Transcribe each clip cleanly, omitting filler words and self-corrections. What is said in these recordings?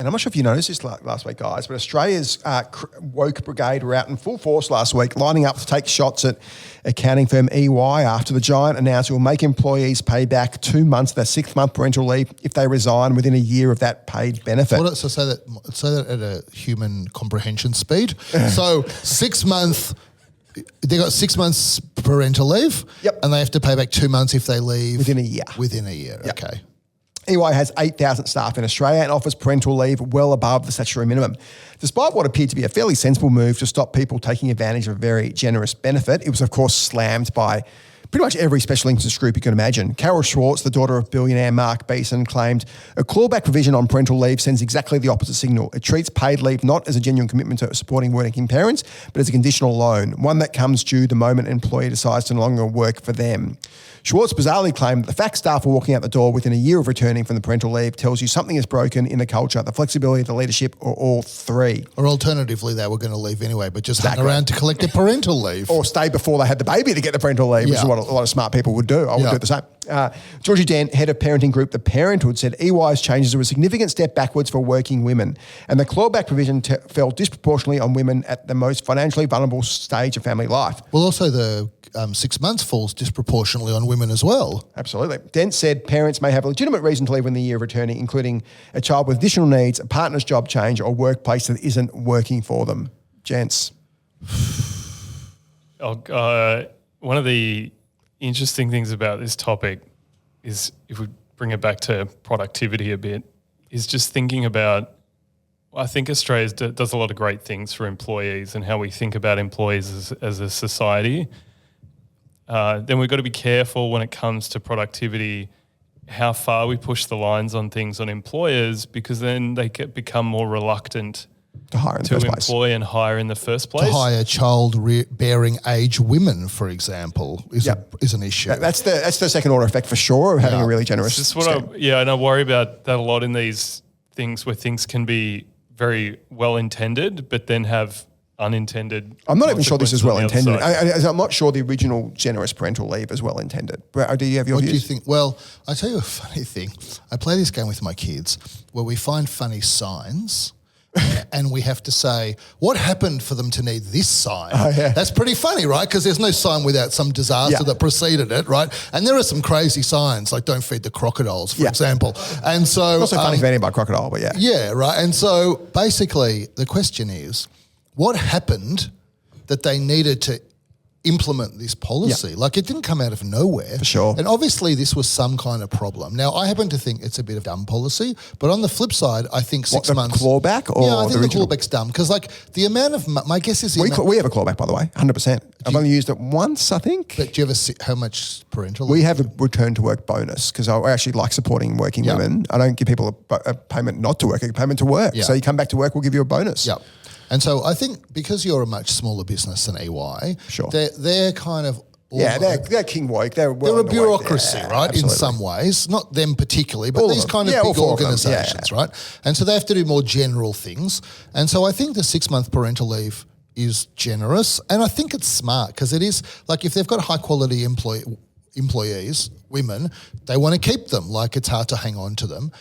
And I'm not sure if you noticed this last week, guys, but Australia's woke brigade were out in full force last week, lining up to take shots at accounting firm EY after the giant announced it will make employees pay back 2 months of their 6-month parental leave if they resign within a year of that paid benefit. So say that at a human comprehension speed. So 6 months, they got 6 months parental leave. Yep. And they have to pay back 2 months if they leave Within a year. Yep. Okay. EY has 8,000 staff in Australia and offers parental leave well above the statutory minimum. Despite what appeared to be a fairly sensible move to stop people taking advantage of a very generous benefit, it was of course slammed by pretty much every special interest group you can imagine. Carol Schwartz, the daughter of billionaire Mark Beeson, claimed a clawback provision on parental leave sends exactly the opposite signal. It treats paid leave not as a genuine commitment to supporting working parents, but as a conditional loan, one that comes due the moment an employee decides to no longer work for them. Schwartz bizarrely claimed that the fact staff are walking out the door within a year of returning from the parental leave tells you something is broken in the culture, the flexibility, the leadership, or all three. Or alternatively, they were going to leave anyway, but just hang around to collect their parental leave. Or stay before they had the baby to get the parental leave, which is what a lot of smart people would do. I would do it the same. Georgie Dent, head of parenting group The Parenthood, said EY's changes were a significant step backwards for working women, and the clawback provision fell disproportionately on women at the most financially vulnerable stage of family life. Well, also the 6 months falls disproportionately on women as well. Absolutely. Dent said parents may have a legitimate reason to leave in the year of returning, including a child with additional needs, a partner's job change, or workplace that isn't working for them. Gents. One of the interesting things about this topic is, if we bring it back to productivity a bit, is just thinking about, I think Australia does a lot of great things for employees and how we think about employees as a society. Then we've got to be careful when it comes to productivity, how far we push the lines on things on employers, because then they become more reluctant to hire in the first place. Employ and hire in the first place. To hire child-bearing age women, for example, is an issue. That's the second order effect for sure of having a really generous This is what and I worry about that a lot in these things where things can be very well intended, but then have unintended. I'm not even sure this is well intended. I'm not sure the original generous parental leave is well intended. But do you have your what views? Do you think? Well, I tell you a funny thing. I play this game with my kids where we find funny signs. And we have to say, what happened for them to need this sign? Oh, yeah. That's pretty funny, right? Because there's no sign without some disaster that preceded it, right? And there are some crazy signs, like don't feed the crocodiles, for example. And so... Not so funny for anybody crocodile, but yeah. Yeah, right. And so basically the question is, what happened that they needed to implement this policy? Like, it didn't come out of nowhere. For sure. And obviously this was some kind of problem. Now, I happen to think it's a bit of dumb policy, but on the flip side, I think 6 months... clawback or I think the original? clawback's dumb because, like, the amount of... My guess is... We have a clawback, by the way, 100%. I've only used it once, I think. But do you ever see how much parental... We have a return to work bonus because I actually like supporting working women. I don't give people a payment not to work, a payment to work. So you come back to work, we'll give you a bonus. Yeah. And so I think because you're a much smaller business than EY, they're kind of... they're king woke. They're a bureaucracy, right, absolutely. in some ways. Not them particularly, but these kind of big organisations, right? And so they have to do more general things. And so I think the 6 month parental leave is generous, and I think it's smart because it is, like, if they've got high quality employees, women, they want to keep them. Like, it's hard to hang on to them.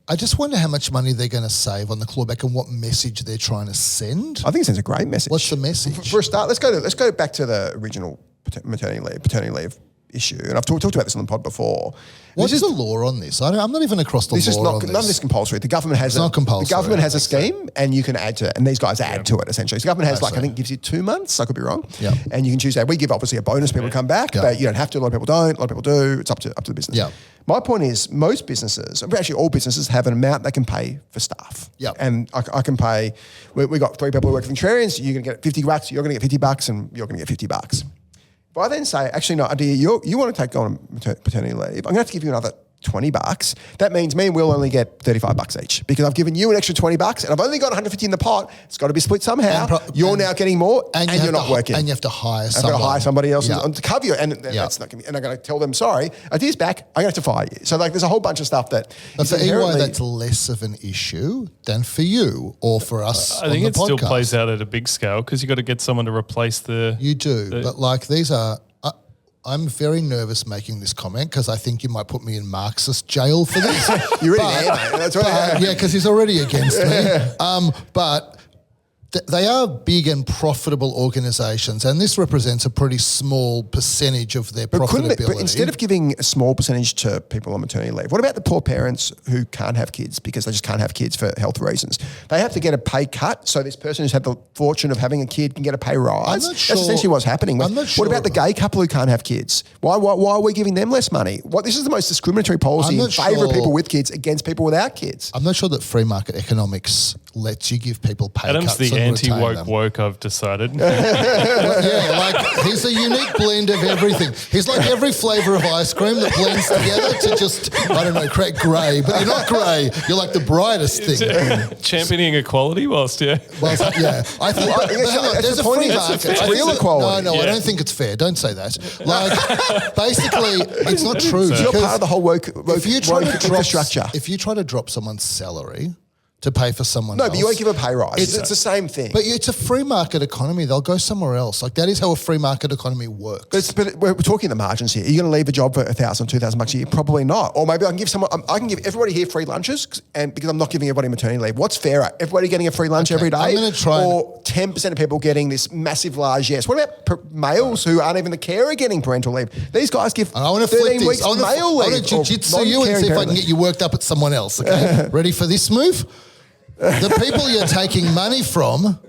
I just wonder how much money they're going to save on the clawback and what message they're trying to send. I think it sends a great message. What's the message? For a start, let's go back to the original paternity leave issue. And I've talked about this on the pod before. What's the law on this? I'm not even across the law on this. None of this is compulsory. The government has not compulsory. The government has a scheme and you can add to it. And these guys add to it, essentially. So the government has, I think, gives you 2 months. I could be wrong. Yeah. And you can choose that. We give, obviously, a bonus. People come back, but you don't have to. A lot of people don't. A lot of people do. It's up to the business. Yeah. My point is, most businesses, actually all businesses, have an amount they can pay for staff. Yeah. And I can pay, we got 3 people who work for Contrarians, you're going to get $50, you're going to get $50, and you're going to get $50. If I then say, actually, no, Adir, you want to take on paternity leave, I'm going to have to give you another $20. That means me and Will only get $35 each because I've given you an extra $20 and I've only got $150 in the pot. It's got to be split somehow. You're now getting more and you're not working. And you have to hire someone. I've got to hire somebody else to cover you. And that's not going to, and I'm going to tell them, sorry, Adir's back. I'm going to have to fire you. So, like, there's a whole bunch of stuff that... But for EY, that's less of an issue than for you or for us I think on the it podcast. still plays out at a big scale because you've got to get someone to replace the... You do. But, like, these are... I'm very nervous making this comment because I think you might put me in Marxist jail for this. You're already there, mate. That's right. Yeah, because he's already against me. But they are big and profitable organisations, and this represents a pretty small percentage of their profitability. But instead of giving a small percentage to people on maternity leave, what about the poor parents who can't have kids because they just can't have kids for health reasons? They have to get a pay cut, so this person who's had the fortune of having a kid can get a pay rise. I'm not sure. That's essentially what's happening. I'm not sure. What about the gay couple who can't have kids? Why are we giving them less money? This is the most discriminatory policy in favour of people with kids against people without kids. I'm not sure that free market economics lets you give people pay Adam's cuts. the anti-woke, I've decided. He's a unique blend of everything. He's like every flavour of ice cream that blends together to just, I don't know, create grey. But you're not grey. You're like the brightest thing. Championing equality whilst, I think, there's a free market. It's real equality. No, I don't think it's fair. Don't say that. Like, basically, it's not true. You're part of the whole woke infrastructure. If you try to drop someone's salary to pay for someone else. No, but you won't give a pay rise. It's the same thing. But it's a free market economy. They'll go somewhere else. Like, that is how a free market economy works. But we're talking the margins here. Are you going to leave a job for $1,000, $2,000 a year? Probably not. Or maybe I can give everybody here free lunches, and because I'm not giving everybody maternity leave. What's fairer? Everybody getting a free lunch every day? I'm going to try. Or 10% of people getting this massive large yes. What about males who aren't even the carer getting parental leave? These guys give 13 weeks male leave. I want to jiu-jitsu you and see if I can get you worked up at someone else. Okay, ready for this move? The people you're taking money from,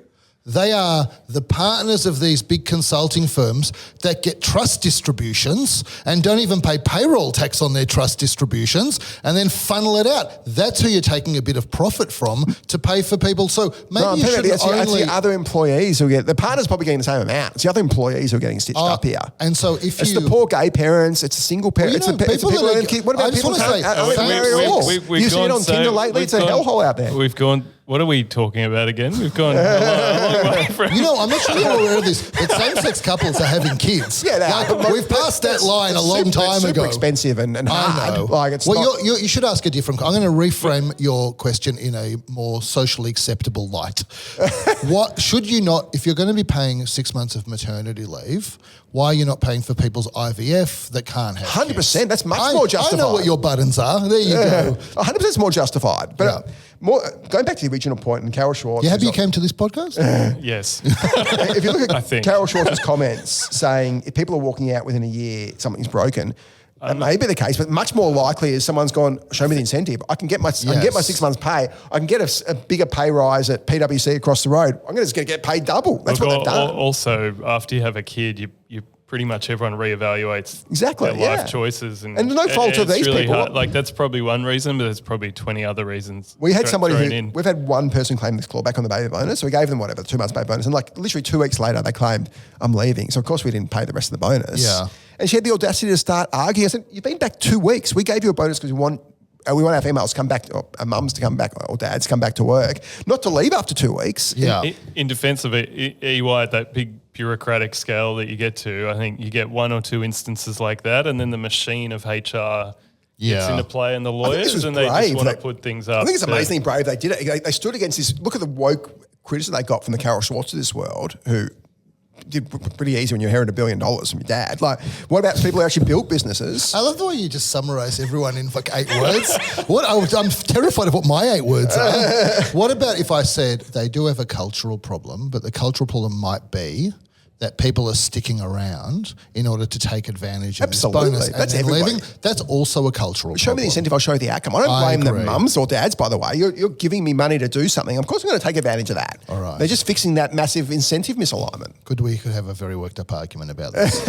they are the partners of these big consulting firms that get trust distributions and don't even pay payroll tax on their trust distributions and then funnel it out. That's who you're taking a bit of profit from to pay for people. So maybe you shouldn't only... It's the other employees who get... The partner's probably getting the same amount. It's the other employees who are getting stitched up here. And so if it's the poor gay parents, it's the single parents, Well, it's the people who have kids. What about people who aren't married at all? You see it on Tinder lately, it's a hellhole out there. We've gone... What are we talking about again? We've gone a long way from... I'm not sure you're aware of this, but same-sex couples are having kids. Yeah, we've passed that line a long time ago. It's super expensive and hard. I know. Like, it's not... you should ask a different... I'm going to reframe your question in a more socially acceptable light. What should you not... If you're going to be paying 6 months of maternity leave, why are you not paying for people's IVF that can't have 100%. kids? That's much more justified. I know what your buttons are. There you go. 100% is more justified. But going back to the original point, and Carol Schwartz... You happy you came to this podcast? Yes. If you look at Carol Schwartz's comments saying if people are walking out within a year, something's broken, that may be the case, but much more likely is someone's gone, show me the incentive. I can get my 6 months pay. I can get a bigger pay rise at PwC across the road. I'm just going to get paid double. That's what they've done. Also, after you have a kid, you pretty much everyone reevaluates their life choices. And no fault of these really people. Hard. Like, that's probably one reason, but there's probably 20 other reasons. We had we've had one person claim this clawback on the baby bonus. So we gave them 2 months baby bonus. And literally 2 weeks later, they claimed, I'm leaving. So of course we didn't pay the rest of the bonus. Yeah. And she had the audacity to start arguing. I said, you've been back 2 weeks. We gave you a bonus because we want our females to come back, or our mums to come back, or dads to come back to work, not to leave after 2 weeks. Yeah. In defense of EY at that big bureaucratic scale that you get to, I think you get 1 or 2 instances like that, and then the machine of HR gets into play, and the lawyers, and they just want to put things up. I think it's amazingly brave they did it. They stood against this. Look at the woke criticism they got from the Carol Schwartz of this world, who did pretty easy when you inherit $1 billion from your dad. Like, what about people who actually built businesses? I love the way you just summarise everyone in 8 words. I'm terrified of what my 8 words are. What about if I said they do have a cultural problem, but the cultural problem might be that people are sticking around in order to take advantage of this bonus. That's and everybody. Leaving. That's also a cultural problem. Show me the incentive, I'll show you the outcome. I don't blame the mums or dads, by the way. You're giving me money to do something. Of course I'm going to take advantage of that. All right. They're just fixing that massive incentive misalignment. We could have a very worked up argument about this.